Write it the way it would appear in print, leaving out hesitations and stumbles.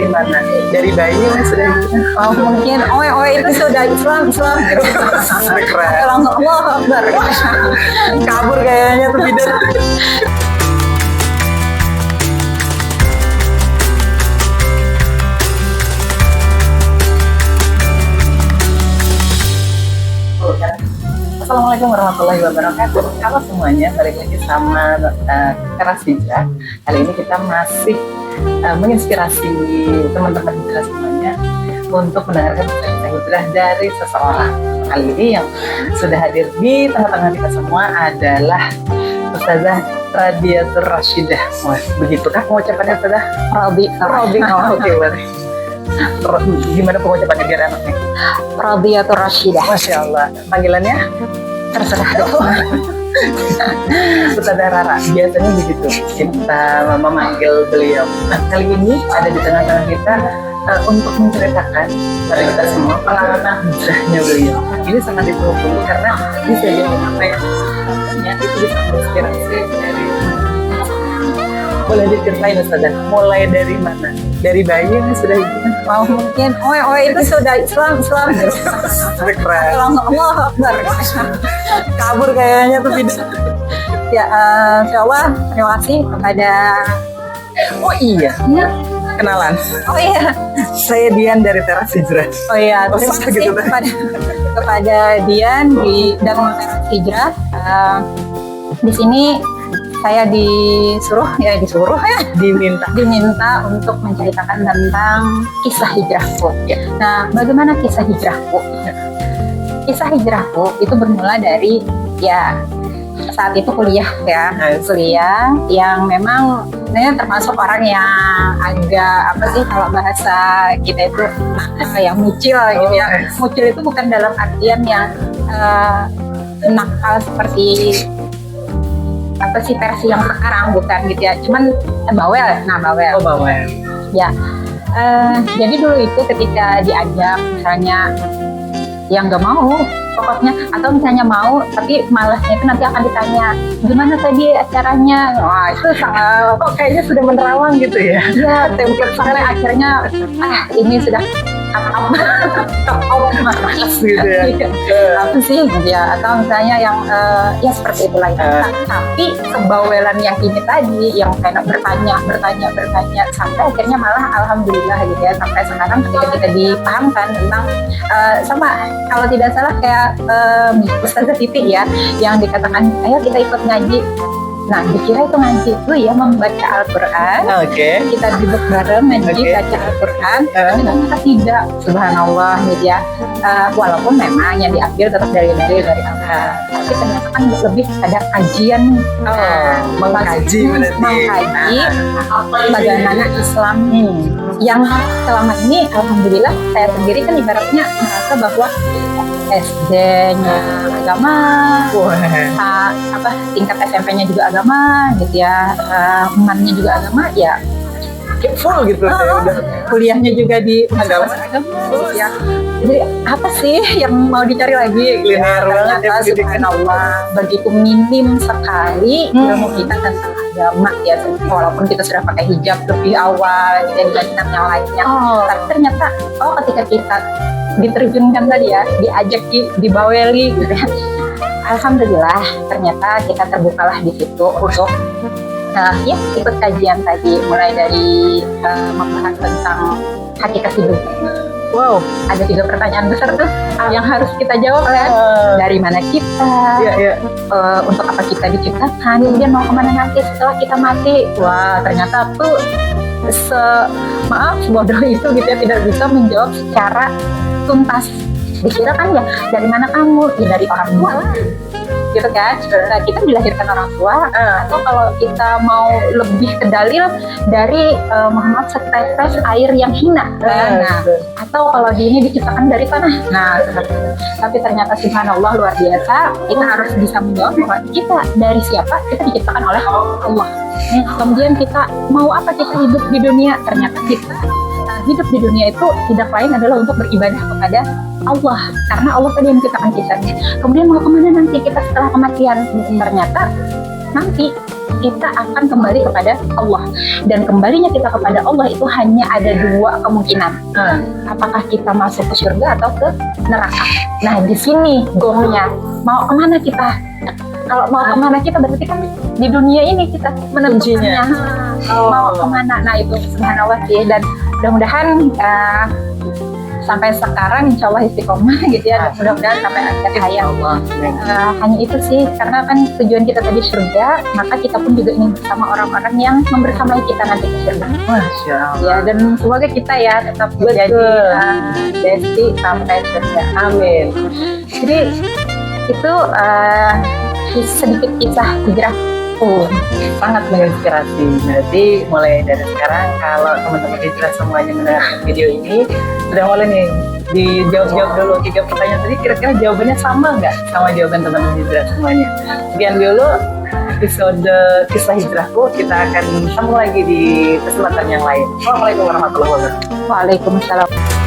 mana? Dari bayi yang sudah Oh mungkin itu sudah Islam gitu. keren. Langsung Allah Akbar. Kabur kayaknya tuh bidan. Assalamualaikum warahmatullahi wabarakatuh. Halo semuanya, balik lagi sama Teras Hijrah. Kali ini kita masih menginspirasi teman-teman hijrah semuanya untuk mendengarkan kisah hijrah dari seseorang. Kali ini yang sudah hadir di tengah-tengah kita semua adalah Ustazah Radiatur Rasyidah. Wah, begitukah pengucapannya Ustazah? Rabi. Oh, oke, boleh. Gimana pengucapannya biar enaknya? Radiatur Rasyidah. Masya Allah. Panggilannya? Terserah dong. Ustazah Rara, biasanya begitu kita memanggil beliau. Nah, kali ini ada di tengah-tengah kita untuk menceritakan pada kita semua pengalaman hijrahnya beliau. Ini sangat ditunggu karena bisa jadi apa yang itu bisa menginspirasi dari. Boleh diceritain Ustazah, mulai dari mana? Dari bayi yang sudah hijrah? Oh mungkin itu sudah Islam gitu. Keren. Langsung Allah Akbar. Kabur kayaknya tuh bidan. Ya, insya Allah terima kasih kepada. Oh iya, kenalan. Oh iya. Saya Dian dari Teras Hijrah. Oh iya, Oh, terima kasih gitu, kepada Dian dan Teras Hijrah. Di sini saya diminta untuk menceritakan tentang kisah hijrahku. Ya. Nah, bagaimana kisah hijrahku? Kisah hijrahku itu bermula dari saat itu kuliah yang memang saya termasuk orang yang agak kalau bahasa kita itu yang mucil gitu ya. Mucil itu bukan dalam artian yang nakal seperti versi yang sekarang, bukan gitu ya, cuman bawel. Oh, bawel. Ya, jadi dulu itu ketika diajak misalnya yang nggak mau pokoknya, atau misalnya mau tapi malasnya itu nanti akan ditanya gimana tadi acaranya. Wah, itu Kok kayaknya sudah menerawang gitu ya? ya template sampai akhirnya ini sudah Malas gitu ya. apa sih gitu ya, atau misalnya yang seperti itulah itu. Tapi kebawelan yang ini tadi yang kayak bertanya sampai akhirnya malah alhamdulillah gitu ya, sampai sekarang ketika kita dipahamkan tentang sama kalau tidak salah kayak Ustazah Titi ya yang dikatakan ayo kita ikut ngaji. Nah, dikira itu ngaji itu ya membaca Al-Quran. Oke. Kita duduk bareng ngaji, baca Al-Quran. Tapi ternyata tidak, subhanallah gitu ya. Walaupun memang yang diambil tetap dari Al-Quran, tapi ternyata kan lebih pada kajian. Mengkaji bagaimana Islam yang selama ini alhamdulillah saya sendiri kan ibaratnya merasa bahwa SD-nya agama, tingkat SMP-nya juga agama gitu ya, MAN-nya juga agama ya, full gitu. kuliahnya juga di agama gitu ya. Jadi apa sih yang mau dicari lagi? Linear banget ya, subhanallah, begitu minim sekali ilmu kita tentang agama ya, walaupun kita sudah pakai hijab lebih awal dibandingkan yang lainnya. Tapi ternyata ketika kita diterjunkan tadi ya, diajak dibaweli gitu ya. Alhamdulillah ternyata kita terbukalah di situ untuk ikut kajian tadi, mulai dari membahas tentang hakikat hidup. Wow, ada 3 pertanyaan besar tuh yang harus kita jawab kan. Dari mana kita, untuk apa kita diciptakan, kemudian mau kemana nanti setelah kita mati. Wah, ternyata tuh sebodoh itu gitu ya, tidak bisa menjawab secara tuntas. Dikira kan ya dari mana kamu? Ya dari orang tua gitu kan. Nah, kita dilahirkan orang tua, atau kalau kita mau lebih ke dalil dari Muhammad setetes air yang hina kan. Nah, atau kalau di ini diciptakan dari tanah. Nah, tapi ternyata subhanallah luar biasa, kita harus bisa menjawab bahwa kita dari siapa? Kita diciptakan oleh Allah. Kemudian kita mau apa kita hidup di dunia? Ternyata kita hidup di dunia itu tidak lain adalah untuk beribadah kepada Allah, karena Allah tadi yang menciptakan kita. Kemudian mau kemana nanti kita setelah kematian? Ternyata nanti kita akan kembali kepada Allah. Dan kembalinya kita kepada Allah itu hanya ada dua kemungkinan. Apakah kita masuk ke surga atau ke neraka. Nah, di sini gongnya. Mau kemana kita? Kalau mau kemana kita berarti kan di dunia ini kita menentukannya. Mau kemana? Nah, itu subhanallah sih. Dan mudah-mudahan sampai sekarang insya Allah istiqomah gitu ya. Mudah-mudahan sampai akhir hayat. Hanya itu sih, karena kan tujuan kita tadi surga, maka kita pun juga ingin bersama orang-orang yang membersamai kita nanti ke surga. Masya Allah. Ya, dan semoga kita ya tetap menjadi besti sampai surga. Amin. Jadi itu sedikit kisah hijrah. Sangat menginspirasi. Berarti mulai dari sekarang kalau teman-teman hijrah semuanya mendengarkan video ini, sudah mulai nih dijawab-jawab dulu 3 pertanyaan tadi, kira-kira jawabannya sama nggak sama jawaban teman-teman hijrah semuanya. Sekian dulu episode kisah hijrahku, kita akan sambung lagi di kesempatan yang lain. Assalamualaikum warahmatullahi wabarakatuh. Waalaikumsalam.